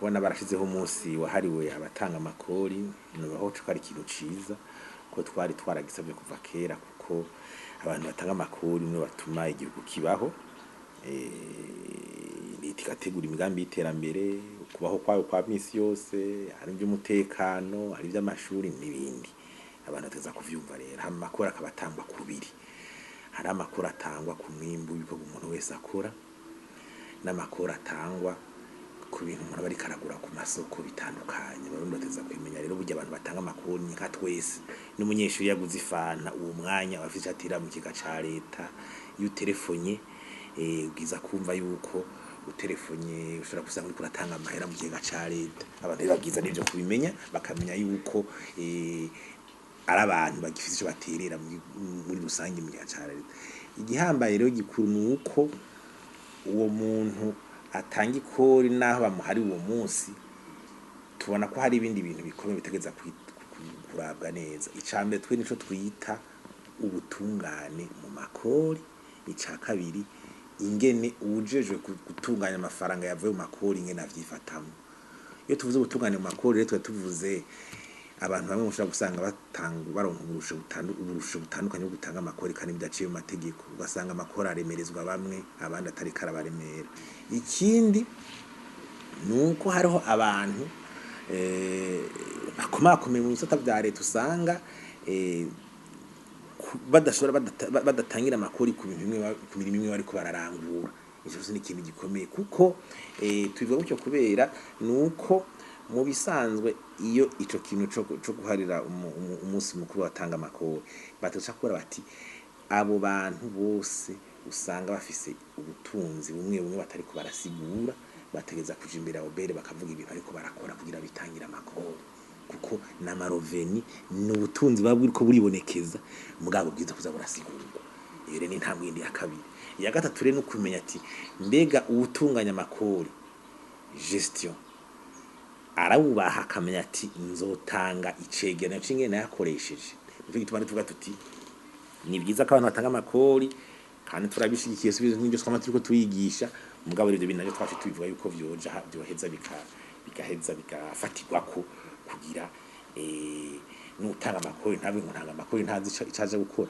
kubona barashizeho umunsi wahariwe abatanga amakori nubaho cukari ikintu ciza ko twari twaragisabye kuva kera kuko abantu batanga amakori no batuma igihugu kibaho ikategura imigambi y'iterambere kubaho kwayo kwa misi yose hari iby'umutekano hari iby'amashuri n'ibindi abantu bateza kuvyumva rero amakori akabatangwa kubiri hari amakori atangwa ku mwimbu w'ibyo umuntu wese akora n'amakori atangwa ku bintu umuntu bari karagura ku masoko bitandukanye barundi bateza kwimenya rero burya abantu batanga amakori nka twese n'umunyeshuri yaguze ifana uwo mwanya bafite atira mu kiga ca leta iyo telefonye ugiza kumva yuko utelefonye ushobora gusanga uri kuratanga amahera mu kiga ca leta abantu bagiza n'ibyo kubimenya bakamenya yuko ari abantu bagifite ico baterera muri rusange mu kiga ca leta igihambaye rero gikuru nuko uwo muntu atanga ikori naho bamuhari uwo munsi tubona ko hari ibindi bintu bikomeye bitegeza kurabwa neza icambere twe nico twita ubutungane mu makori ica kabiri ingene ujejwe gutunganya amafaranga yavuye mu makori ingene avyifatamo iyo tuvuze ubutungane mu makori rero tuvuze abantu bamwe mushobora gusanga batanga baronka uburusho butandukanye bwo gutanga amakori kandi bidaciye mu mategeko ugasanga amakori aremerezwa bamwe abandi atari karabaremera ikindi nuko hariho abantu bakomakomeye mu bisata vya leta usanga badashobora badatangira amakori ku bintu bimwe ku mirimo imwe bariko bararangura ico ni ikintu gikomeye kuko tubivuga gutyo kubera nuko mu bisanzwe iyo ico kintu cyo guharira umunsi mukuru watanga amakori bataca kora bati abo bantu bose usanga bafise ubutunzi bumwe bumwe batari ko barasigura bategeza kuja imbere aho bere bakavuga ibintu ariko barakora kugira bitangira amakori kuko n'amaroveni n'ubutunzi babwira ko buribonekeza mugabo bwiza kuza burasigurwa iyo rero ni intambwe indi ya kabiri iya gatatu rero nukumenya ati mbega ubutunganya amakori gestion arawubaha akamenya ati nzotanga icegeranyo c'ingene yakoresheje ivyo gituma tuvuga tuti ni byiza ko abantu batanga amakori kandi turabishigikiye subizo n'ibyo twama turiko tuyigisha mugabo rero bintu navyo twafi tubivuga yuko byoheza bigaheza bigafatirwa ko kugira n'utanga amakori ntabwo ntanga amakori ntazi icaje gukora